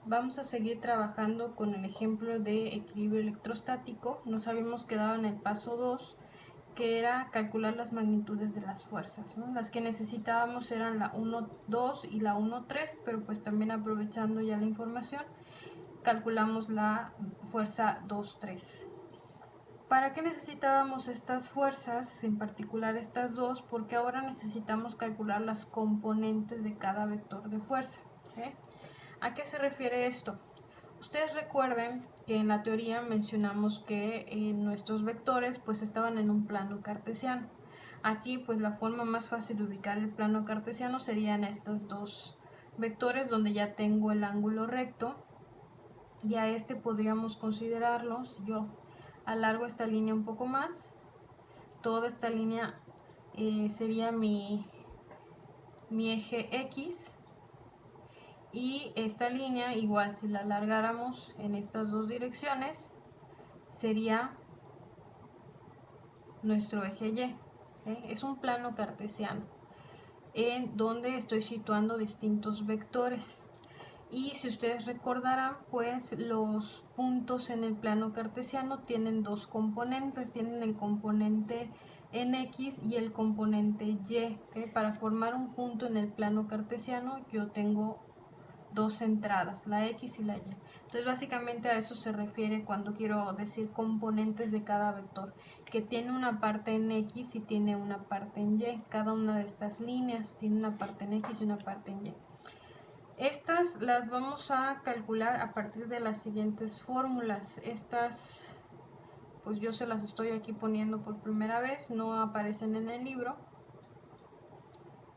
Vamos a seguir trabajando con el ejemplo de equilibrio electrostático. Nos habíamos quedado en el paso 2, que era calcular las magnitudes de las fuerzas, ¿no? Las que necesitábamos eran la 1,2 y la 1,3, pero pues también aprovechando ya la información, calculamos la fuerza 2,3. ¿Para qué necesitábamos estas fuerzas, en particular estas dos? Porque ahora necesitamos calcular las componentes de cada vector de fuerza. ¿A qué se refiere esto? Ustedes recuerden que en la teoría mencionamos que nuestros vectores pues estaban en un plano cartesiano. Aquí pues la forma más fácil de ubicar el plano cartesiano serían estos dos vectores donde ya tengo el ángulo recto. Ya podríamos considerarlo, si yo alargo esta línea un poco más, toda esta línea sería mi eje X, y esta línea igual si la alargáramos en estas dos direcciones sería nuestro eje Y. Es un plano cartesiano en donde estoy situando distintos vectores. Y si ustedes recordarán, pues los puntos en el plano cartesiano tienen dos componentes, tienen el componente en X y el componente Y. Para formar un punto en el plano cartesiano yo tengo dos entradas, la X y la Y. Entonces básicamente a eso se refiere cuando quiero decir componentes de cada vector, que tiene una parte en X y tiene una parte en Y. Cada una de estas líneas tiene una parte en X y una parte en Y. Estas las vamos a calcular a partir de las siguientes fórmulas. Estas pues yo se las estoy aquí poniendo por primera vez, no aparecen en el libro,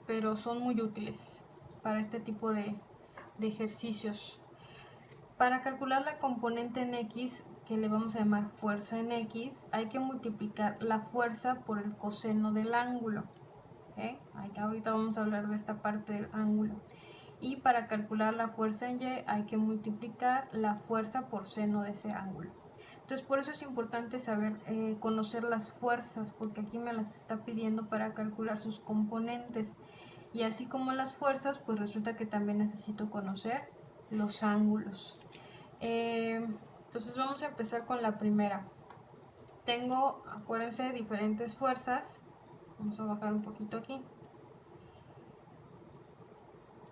pero son muy útiles para este tipo de ejercicios. Para calcular la componente en X, que le vamos a llamar fuerza en X, hay que multiplicar la fuerza por el coseno del ángulo. Ahorita vamos a hablar de esta parte del ángulo. Y para calcular la fuerza en Y hay que multiplicar la fuerza por seno de ese ángulo. Entonces por eso es importante saber conocer las fuerzas, porque aquí me las está pidiendo para calcular sus componentes. Y así como las fuerzas, pues resulta que también necesito conocer los ángulos. Entonces vamos a empezar con la primera. Tengo, acuérdense, diferentes fuerzas. Vamos a bajar un poquito aquí.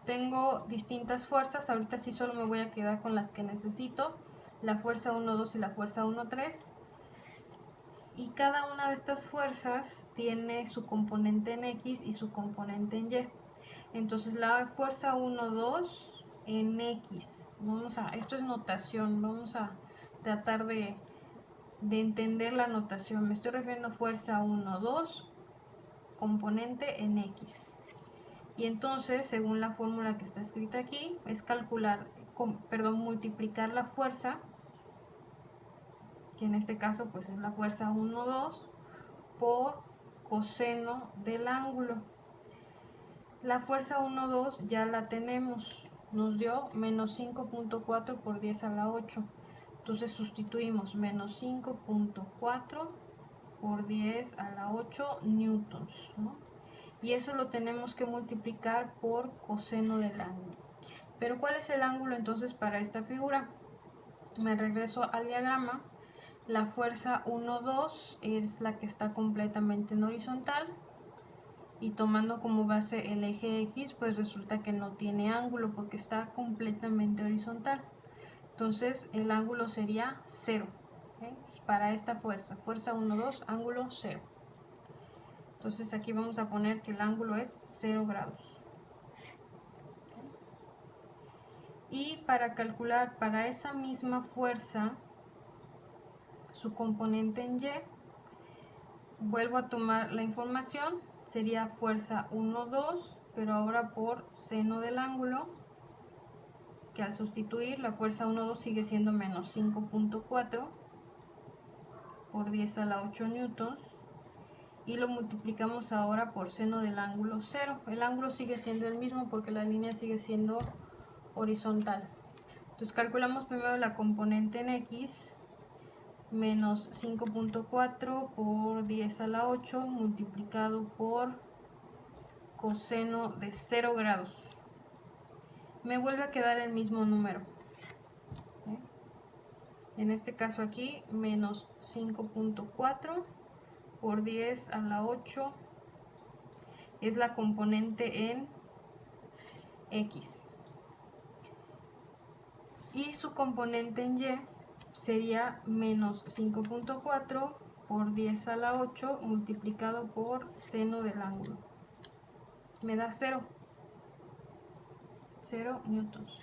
Tengo distintas fuerzas, ahorita sí solo me voy a quedar con las que necesito, la fuerza 1, 2 y la fuerza 1, 3. Y cada una de estas fuerzas tiene su componente en X y su componente en Y. Entonces la fuerza 1, 2 en X, esto es notación, vamos a tratar de entender la notación. Me estoy refiriendo a fuerza 1, 2, componente en X. Y entonces, según la fórmula que está escrita aquí, es multiplicar la fuerza, que en este caso pues es la fuerza 1, 2, por coseno del ángulo. La fuerza 1, 2 ya la tenemos, nos dio menos 5.4 por 10 a la 8. Entonces sustituimos menos 5.4 por 10 a la 8 newtons, ¿no? Y eso lo tenemos que multiplicar por coseno del ángulo. Pero ¿cuál es el ángulo entonces para esta figura? Me regreso al diagrama. La fuerza 1, 2 es la que está completamente en horizontal. Y tomando como base el eje X, pues resulta que no tiene ángulo porque está completamente horizontal. Entonces el ángulo sería 0. Para esta fuerza 1, 2, ángulo 0. Entonces aquí vamos a poner que el ángulo es 0 grados. Y para calcular para esa misma fuerza su componente en Y, vuelvo a tomar la información, sería fuerza 1, 2, pero ahora por seno del ángulo, que al sustituir la fuerza 1, 2 sigue siendo menos 5.4 por 10 a la 8 newtons, y lo multiplicamos ahora por seno del ángulo 0. El ángulo sigue siendo el mismo porque la línea sigue siendo horizontal. Entonces calculamos primero la componente en X, menos 5.4 por 10 a la 8 multiplicado por coseno de 0 grados. Me vuelve a quedar el mismo número. En este caso aquí, menos 5.4 por 10 a la 8 es la componente en X. Y su componente en Y sería menos 5.4 por 10 a la 8 multiplicado por seno del ángulo. Me da 0 newtons.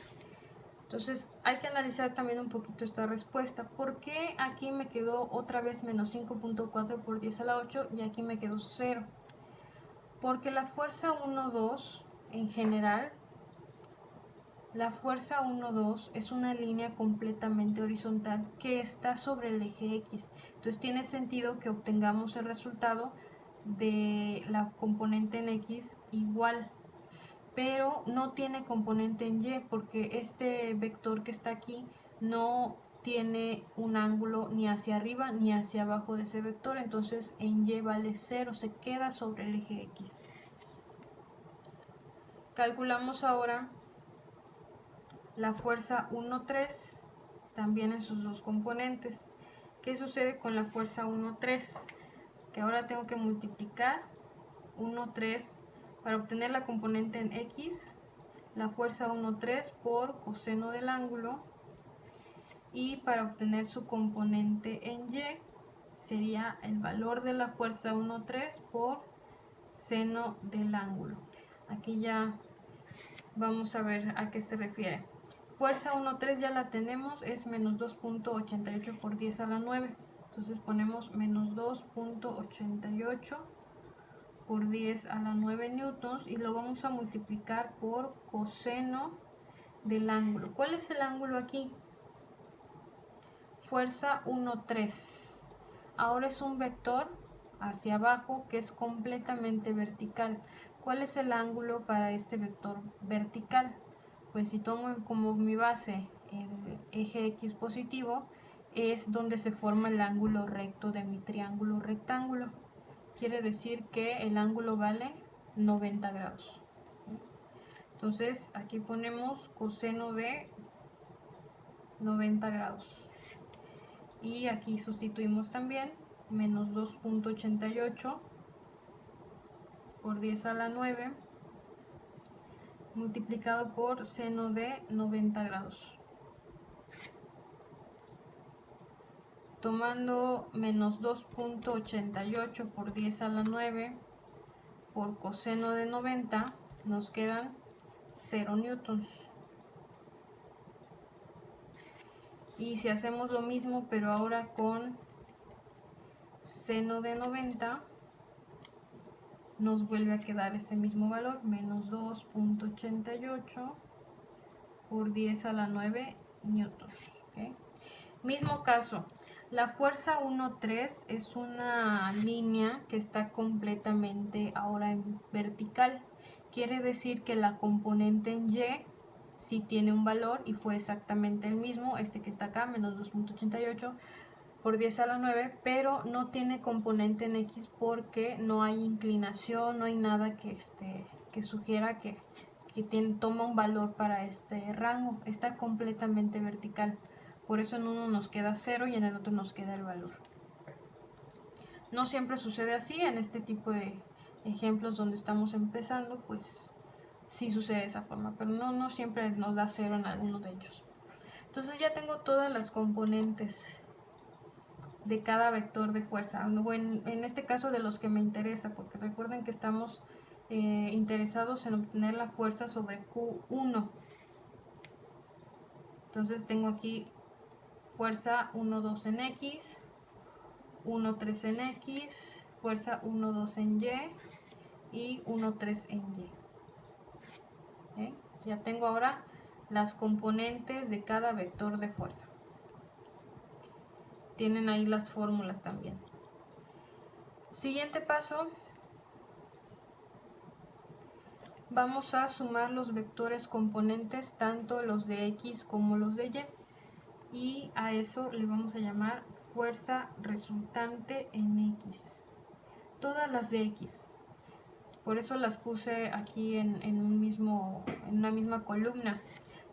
Entonces hay que analizar también un poquito esta respuesta. ¿Por qué aquí me quedó otra vez menos 5.4 por 10 a la 8 y aquí me quedó 0? Porque la fuerza 1, 2 en general, la fuerza 1, 2 es una línea completamente horizontal que está sobre el eje X. Entonces tiene sentido que obtengamos el resultado de la componente en X igual, pero no tiene componente en Y porque este vector que está aquí no tiene un ángulo ni hacia arriba ni hacia abajo de ese vector, entonces en Y vale 0, se queda sobre el eje X. Calculamos ahora la fuerza 1, 3 también en sus dos componentes. ¿Qué sucede con la fuerza 1, 3? Que ahora tengo que multiplicar 1, 3 para obtener la componente en X, la fuerza 1, 3 por coseno del ángulo, y para obtener su componente en Y sería el valor de la fuerza 1, 3 por seno del ángulo. Aquí ya vamos a ver a qué se refiere. Fuerza 1, 3 ya la tenemos, es menos 2.88 por 10 a la 9. Entonces ponemos menos 2.88 por 10 a la 9 newtons y lo vamos a multiplicar por coseno del ángulo. ¿Cuál es el ángulo aquí? Fuerza 1, 3. Ahora es un vector hacia abajo que es completamente vertical. ¿Cuál es el ángulo para este vector vertical? Pues si tomo como mi base el eje X positivo, es donde se forma el ángulo recto de mi triángulo rectángulo. Quiere decir que el ángulo vale 90 grados. Entonces aquí ponemos coseno de 90 grados. Y aquí sustituimos también menos 2.88 por 10 a la 9 multiplicado por seno de 90 grados. Tomando menos 2.88 por 10 a la 9 por coseno de 90 nos quedan 0 newtons. Y si hacemos lo mismo pero ahora con seno de 90 nos vuelve a quedar ese mismo valor, menos 2.88 por 10 a la 9 newtons. ¿Okay? Mismo caso, la fuerza 1, 3 es una línea que está completamente ahora en vertical. Quiere decir que la componente en Y sí tiene un valor y fue exactamente el mismo, este que está acá, menos 2.88 por 10 a la 9, pero no tiene componente en X porque no hay inclinación, no hay nada que sugiera que toma un valor para este rango. Está completamente vertical. Por eso en uno nos queda 0 y en el otro nos queda el valor. No siempre sucede así. En este tipo de ejemplos donde estamos empezando, pues sí sucede de esa forma. Pero no siempre nos da 0 en alguno de ellos. Entonces ya tengo todas las componentes de cada vector de fuerza, en este caso de los que me interesa, porque recuerden que estamos interesados en obtener la fuerza sobre Q1. Entonces tengo aquí fuerza 1, 2 en X, 1, 3 en X, fuerza 1, 2 en Y y 1, 3 en Y. ¿Okay? Ya tengo ahora las componentes de cada vector de fuerza. Tienen ahí las fórmulas también. Siguiente paso, vamos a sumar los vectores componentes, tanto los de X como los de Y. Y a eso le vamos a llamar fuerza resultante en X. Todas las de X. Por eso las puse aquí en una misma columna.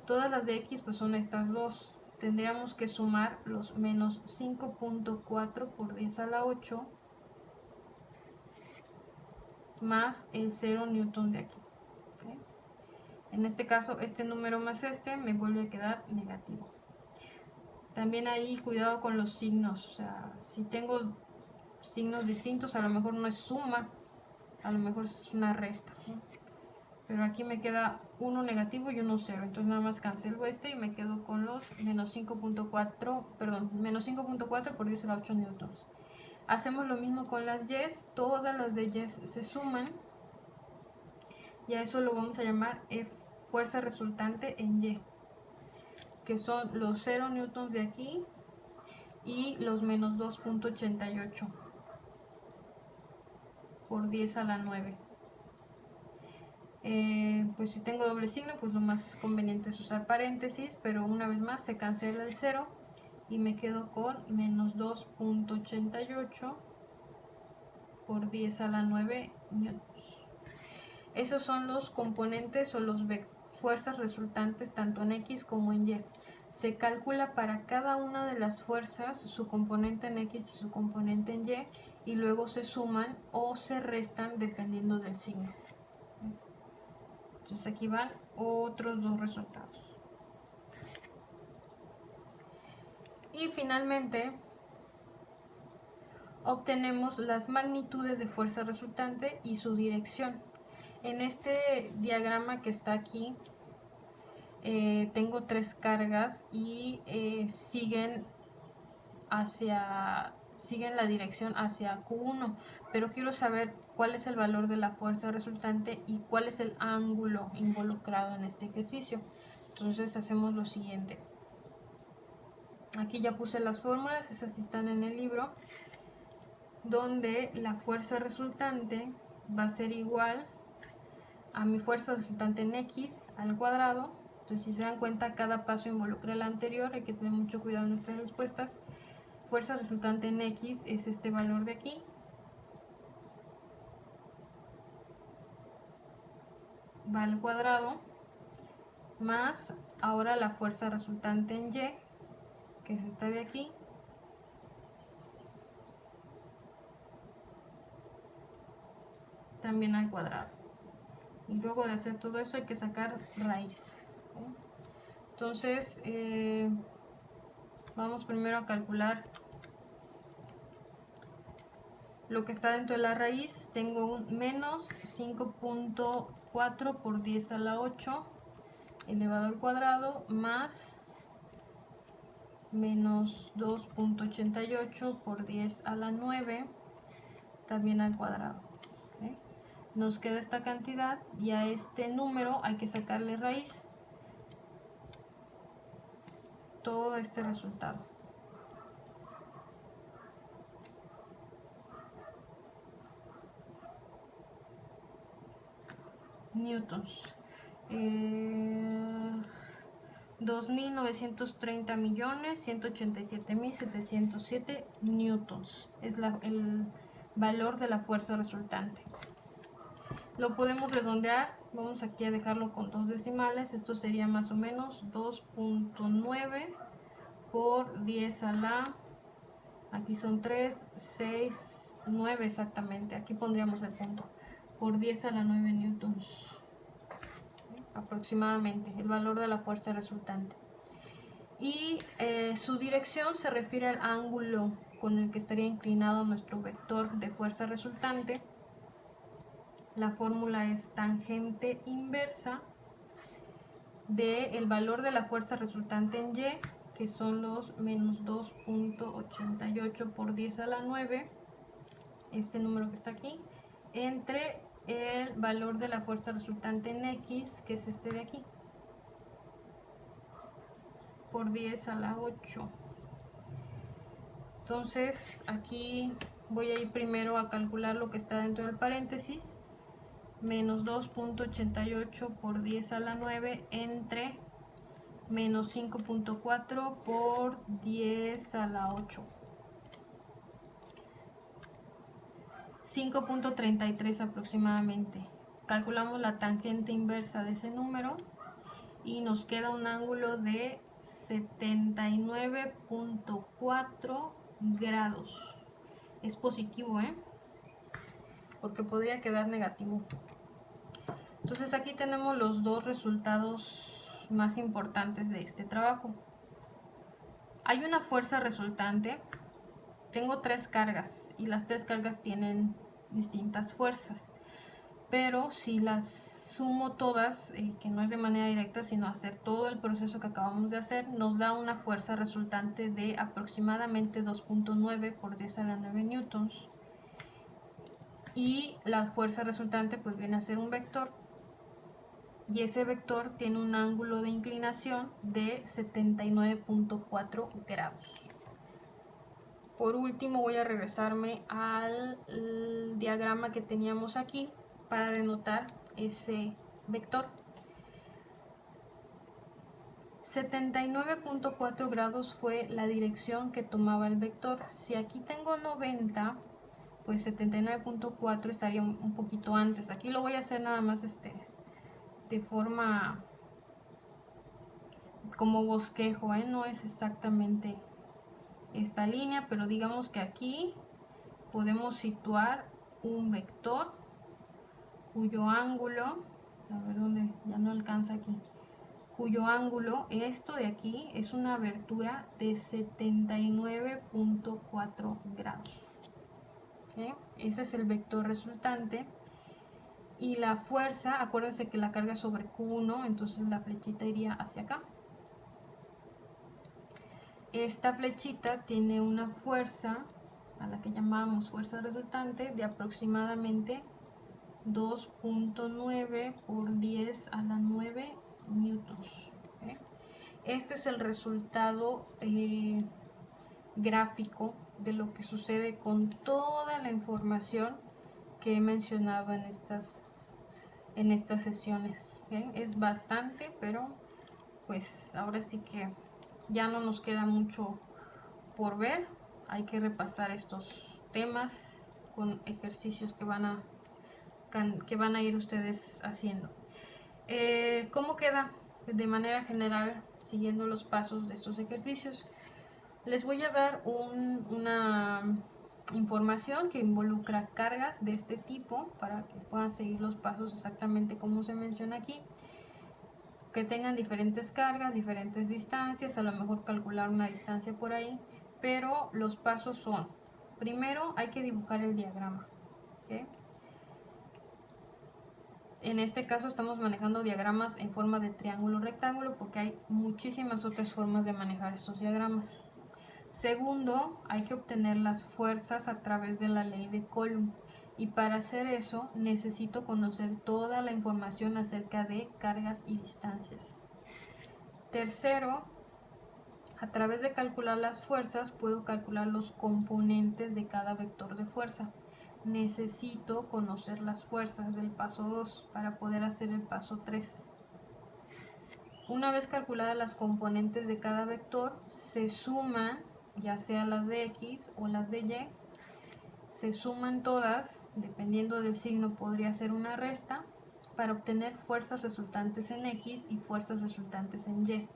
Todas las de X pues son estas dos. tendríamos que sumar los menos 5.4 por 10 a la 8 más el 0 newton de aquí. ¿Okay? En este caso, este número más este me vuelve a quedar negativo. También ahí cuidado con los signos, o sea, si tengo signos distintos, a lo mejor no es suma, a lo mejor es una resta, ¿no? Pero aquí me queda uno negativo y uno cero, entonces nada más cancelo este y me quedo con los menos 5.4, perdón, menos 5.4 por 10 a la 8 newtons. Hacemos lo mismo con las y's, todas las de y's se suman y a eso lo vamos a llamar fuerza resultante en y, que son los 0 newtons de aquí y los menos 2.88 por 10 a la 9. Pues si tengo doble signo, pues lo más conveniente es usar paréntesis, pero una vez más se cancela el 0 y me quedo con menos 2.88 por 10 a la 9 newtons. Esos son los componentes o los fuerzas resultantes tanto en X como en Y. Se calcula para cada una de las fuerzas su componente en X y su componente en Y, y luego se suman o se restan dependiendo del signo. Entonces aquí van otros dos resultados. Y finalmente obtenemos las magnitudes de fuerza resultante y su dirección. En este diagrama que está aquí tengo tres cargas y siguen la dirección hacia Q1, pero quiero saber cuál es el valor de la fuerza resultante y cuál es el ángulo involucrado en este ejercicio. Entonces hacemos lo siguiente. Aquí ya puse las fórmulas, esas sí están en el libro, donde la fuerza resultante va a ser igual a mi fuerza resultante en X al cuadrado. Entonces, si se dan cuenta, cada paso involucra el anterior, hay que tener mucho cuidado en nuestras respuestas. Fuerza resultante en X es este valor de aquí, va al cuadrado, más ahora la fuerza resultante en Y, que es esta de aquí, también al cuadrado. Y luego de hacer todo eso hay que sacar raíz. Entonces, vamos primero a calcular lo que está dentro de la raíz. Tengo un menos 5.4 por 10 a la 8 elevado al cuadrado más menos 2.88 por 10 a la 9 también al cuadrado. ¿Okay? Nos queda esta cantidad y a este número hay que sacarle raíz. Todo este resultado. Newtons. 2.930.187.707 newtons es el valor de la fuerza resultante. Lo podemos redondear, vamos aquí a dejarlo con 2 decimales, esto sería más o menos 2.9 por 10 a la, aquí son 3, 6, 9 exactamente, aquí pondríamos el punto, por 10 a la 9 newtons. Aproximadamente el valor de la fuerza resultante, y su dirección se refiere al ángulo con el que estaría inclinado nuestro vector de fuerza resultante. La fórmula es tangente inversa del valor de la fuerza resultante en Y, que son los menos 2.88 por 10 a la 9, este número que está aquí, entre el valor de la fuerza resultante en X, que es este de aquí, por 10 a la 8. Entonces aquí voy a ir primero a calcular lo que está dentro del paréntesis, menos 2.88 por 10 a la 9 entre menos 5.4 por 10 a la 8. 5.33 aproximadamente. Calculamos la tangente inversa de ese número y nos queda un ángulo de 79.4 grados. Es positivo, porque podría quedar negativo. Entonces aquí tenemos los dos resultados más importantes de este trabajo. Hay una fuerza resultante. Tengo 3 cargas y las 3 cargas tienen distintas fuerzas. Pero si las sumo todas, que no es de manera directa, sino hacer todo el proceso que acabamos de hacer, nos da una fuerza resultante de aproximadamente 2.9 por 10 a la 9 newtons. Y la fuerza resultante pues viene a ser un vector. Y ese vector tiene un ángulo de inclinación de 79.4 grados. Por último voy a regresarme al diagrama que teníamos aquí para denotar ese vector. 79.4 grados fue la dirección que tomaba el vector. Si aquí tengo 90, pues 79.4 estaría un poquito antes. Aquí lo voy a hacer nada más de forma como bosquejo, no es exactamente esta línea, pero digamos que aquí podemos situar un vector cuyo ángulo, a ver dónde, ya no alcanza aquí, cuyo ángulo, esto de aquí, es una abertura de 79.4 grados. ¿Okay? Ese es el vector resultante. Y la fuerza, acuérdense que la carga es sobre Q1, entonces la flechita iría hacia acá. Esta flechita tiene una fuerza, a la que llamamos fuerza resultante, de aproximadamente 2.9 por 10 a la 9 newtons. ¿Okay? Este es el resultado gráfico de lo que sucede con toda la información que he mencionado en estas sesiones. ¿Okay? Es bastante, pero pues ahora sí que ya no nos queda mucho por ver. Hay que repasar estos temas con ejercicios que van a ir ustedes haciendo. ¿Cómo queda de manera general siguiendo los pasos de estos ejercicios? Les voy a dar una información que involucra cargas de este tipo para que puedan seguir los pasos exactamente como se menciona aquí. Que tengan diferentes cargas, diferentes distancias, a lo mejor calcular una distancia por ahí, pero los pasos son: primero hay que dibujar el diagrama. ¿Okay? En este caso estamos manejando diagramas en forma de triángulo rectángulo porque hay muchísimas otras formas de manejar estos diagramas. Segundo, hay que obtener las fuerzas a través de la ley de Coulomb, y para hacer eso necesito conocer toda la información acerca de cargas y distancias. Tercero, a través de calcular las fuerzas puedo calcular los componentes de cada vector de fuerza. Necesito conocer las fuerzas del paso 2 para poder hacer el paso 3. Una vez calculadas las componentes de cada vector, se suman, ya sea las de X o las de Y, se suman todas, dependiendo del signo podría ser una resta, para obtener fuerzas resultantes en X y fuerzas resultantes en Y.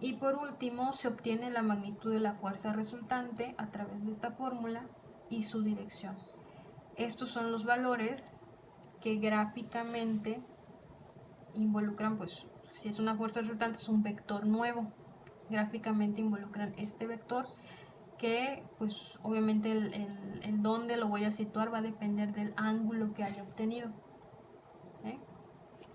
Y por último, se obtiene la magnitud de la fuerza resultante a través de esta fórmula y su dirección. Estos son los valores que gráficamente involucran, pues, si es una fuerza resultante, es un vector nuevo. Gráficamente involucran este vector que, pues, obviamente el dónde lo voy a situar va a depender del ángulo que haya obtenido.